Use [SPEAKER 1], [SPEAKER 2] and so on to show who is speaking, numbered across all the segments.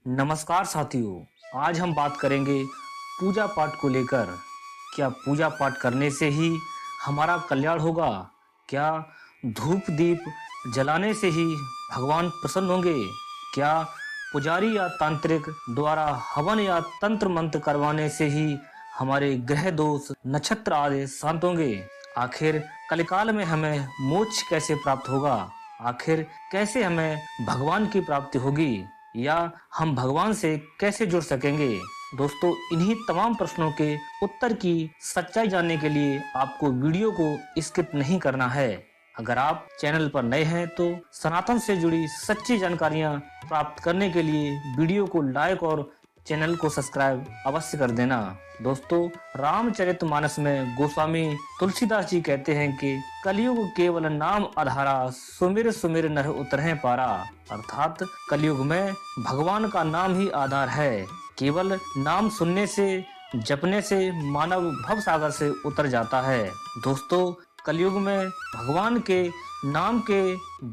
[SPEAKER 1] नमस्कार साथियों, आज हम बात करेंगे पूजा पाठ को लेकर। क्या पूजा पाठ करने से ही हमारा कल्याण होगा? क्या धूप दीप जलाने से ही भगवान प्रसन्न होंगे? क्या पुजारी या तांत्रिक द्वारा हवन या तंत्र मंत्र करवाने से ही हमारे ग्रह दोष नक्षत्र आदि शांत होंगे? आखिर कलिकाल में हमें मोक्ष कैसे प्राप्त होगा? आखिर कैसे हमें भगवान की प्राप्ति होगी या हम भगवान से कैसे जुड़ सकेंगे? दोस्तों, इन्हीं तमाम प्रश्नों के उत्तर की सच्चाई जानने के लिए आपको वीडियो को स्किप नहीं करना है। अगर आप चैनल पर नए हैं तो सनातन से जुड़ी सच्ची जानकारियां प्राप्त करने के लिए वीडियो को लाइक और चैनल को सब्सक्राइब अवश्य कर देना। दोस्तों, रामचरितमानस में गोस्वामी तुलसीदास जी कहते हैं कि कलयुग केवल नाम आधारा, सुमिर सुमिर नर उतरहि पारा। अर्थात कलयुग में भगवान का नाम ही आधार है। केवल नाम सुनने से, जपने से मानव भव सागर से उतर जाता है। दोस्तों, कलयुग में भगवान के नाम के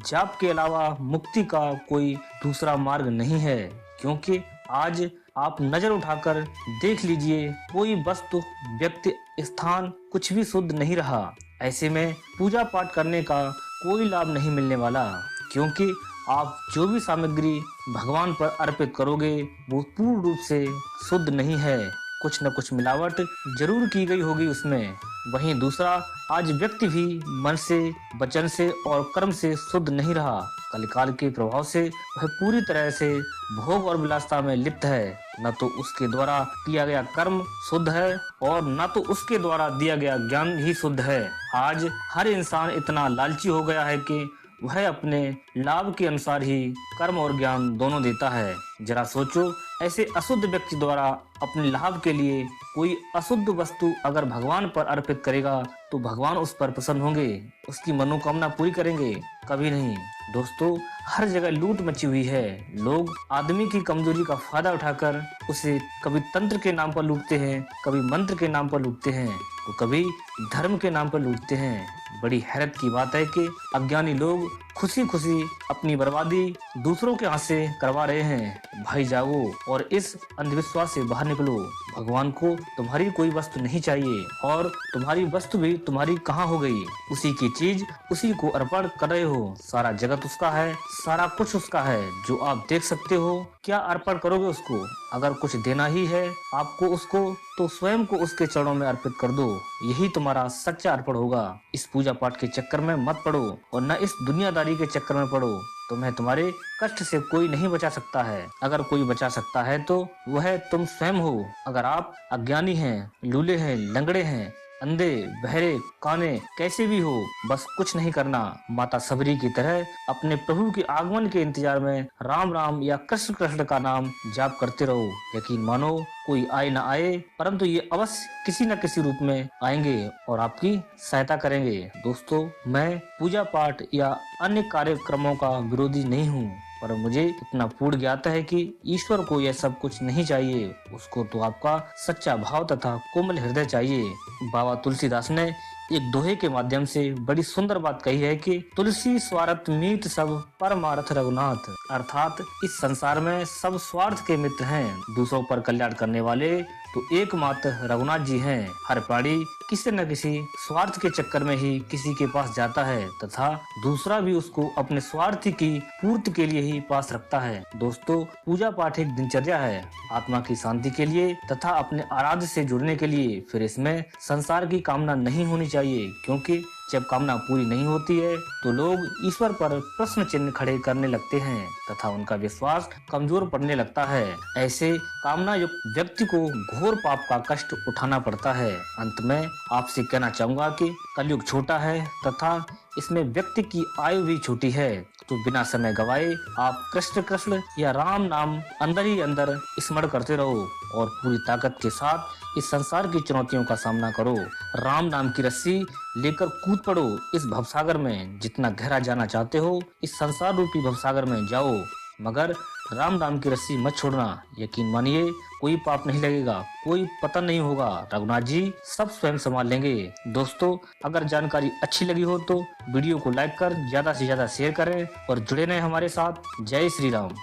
[SPEAKER 1] जाप के अलावा मुक्ति का कोई दूसरा मार्ग नहीं है, क्योंकि आज आप नजर उठाकर देख लीजिए, कोई वस्तु, व्यक्ति, स्थान कुछ भी शुद्ध नहीं रहा। ऐसे में पूजा पाठ करने का कोई लाभ नहीं मिलने वाला, क्योंकि आप जो भी सामग्री भगवान पर अर्पित करोगे वो पूर्ण रूप से शुद्ध नहीं है। कुछ न कुछ मिलावट जरूर की गई होगी उसमें। वहीं दूसरा, आज व्यक्ति भी मन से, वचन से और कर्म से शुद्ध नहीं रहा। कलिकाल के प्रभाव से वह पूरी तरह से भोग और विलासता में लिप्त है। न तो उसके द्वारा किया गया कर्म शुद्ध है और न तो उसके द्वारा दिया गया ज्ञान ही शुद्ध है। आज हर इंसान इतना लालची हो गया है कि वह अपने लाभ के अनुसार ही कर्म और ज्ञान दोनों देता है। जरा सोचो, ऐसे अशुद्ध व्यक्ति द्वारा अपने लाभ के लिए कोई अशुद्ध वस्तु अगर भगवान पर अर्पित करेगा तो भगवान उस पर प्रसन्न होंगे, उसकी मनोकामना पूरी करेंगे? कभी नहीं। दोस्तों, हर जगह लूट मची हुई है। लोग आदमी की कमजोरी का फायदा उठाकर उसे कभी तंत्र के नाम पर लूटते हैं, कभी मंत्र के नाम पर लूटते हैं, तो कभी धर्म के नाम पर लूटते हैं। बड़ी हैरत की बात है कि अज्ञानी लोग खुशी खुशी अपनी बर्बादी दूसरों के हाथ से करवा रहे हैं। भाई जागो और इस अंधविश्वास से बाहर निकलो। भगवान को तुम्हारी कोई वस्तु नहीं चाहिए और तुम्हारी वस्तु भी तुम्हारी कहाँ हो गई? उसी की चीज उसी को अर्पण कर रहे हो। सारा जगत उसका है, सारा कुछ उसका है जो आप देख सकते हो। क्या अर्पण करोगे उसको? अगर कुछ देना ही है आपको उसको, तो स्वयं को उसके चरणों में अर्पित कर दो। यही तुम्हारा सच्चा अर्पण होगा। इस पूजा पाठ के चक्कर में मत पड़ो और न इस दुनियादारी के चक्कर में पड़ो। तुम्हें तुम्हारे कष्ट से कोई नहीं बचा सकता है। अगर कोई बचा सकता है तो वह तुम स्वयं हो। अगर आप अज्ञानी हैं, लूले हैं, लंगड़े हैं, अंधे, बहरे, काने, कैसे भी हो, बस कुछ नहीं करना। माता सबरी की तरह अपने प्रभु के आगमन के इंतजार में राम राम या कृष्ण कृष्ण का नाम जाप करते रहो। यकीन मानो, कोई आए ना आए, परंतु ये अवश्य किसी न किसी रूप में आएंगे और आपकी सहायता करेंगे। दोस्तों, मैं पूजा पाठ या अन्य कार्यक्रमों का विरोधी नहीं हूँ, पर मुझे इतना पूर्ण ज्ञात है कि ईश्वर को यह सब कुछ नहीं चाहिए। उसको तो आपका सच्चा भाव तथा कोमल हृदय चाहिए। बाबा तुलसीदास ने एक दोहे के माध्यम से बड़ी सुंदर बात कही है कि तुलसी स्वार्थ मीत सब परमार्थ रघुनाथ। अर्थात इस संसार में सब स्वार्थ के मित्र हैं। दूसरों पर कल्याण करने वाले तो एकमात्र रघुनाथ जी हैं। हर प्राणी किसी न किसी स्वार्थ के चक्कर में ही किसी के पास जाता है तथा दूसरा भी उसको अपने स्वार्थ की पूर्ति के लिए ही पास रखता है। दोस्तों, पूजा पाठ एक दिनचर्या है, आत्मा की शांति के लिए तथा अपने आराध्य से जुड़ने के लिए। फिर इसमें संसार की कामना नहीं होनी चाहिए, क्योंकि जब कामना पूरी नहीं होती है तो लोग ईश्वर पर प्रश्न चिन्ह खड़े करने लगते हैं तथा उनका विश्वास कमजोर पड़ने लगता है। ऐसे कामना युक्त व्यक्ति को घोर पाप का कष्ट उठाना पड़ता है। अंत में आपसे कहना चाहूंगा कि कलयुग छोटा है तथा इसमें व्यक्ति की आयु भी छोटी है, तो बिना समय गवाए आप कृष्ण कृष्ण या राम नाम अंदर ही अंदर स्मरण करते रहो और पूरी ताकत के साथ इस संसार की चुनौतियों का सामना करो। राम नाम की रस्सी लेकर कूद पड़ो इस भवसागर में। जितना गहरा जाना चाहते हो इस संसार रूपी भवसागर में जाओ, मगर राम नाम की रस्सी मत छोड़ना। यकीन मानिए, कोई पाप नहीं लगेगा, कोई पतन नहीं होगा। रघुनाथ जी सब स्वयं संभाल लेंगे। दोस्तों, अगर जानकारी अच्छी लगी हो तो वीडियो को लाइक कर ज्यादा से ज्यादा शेयर करें और जुड़े रहें हमारे साथ। जय श्री राम।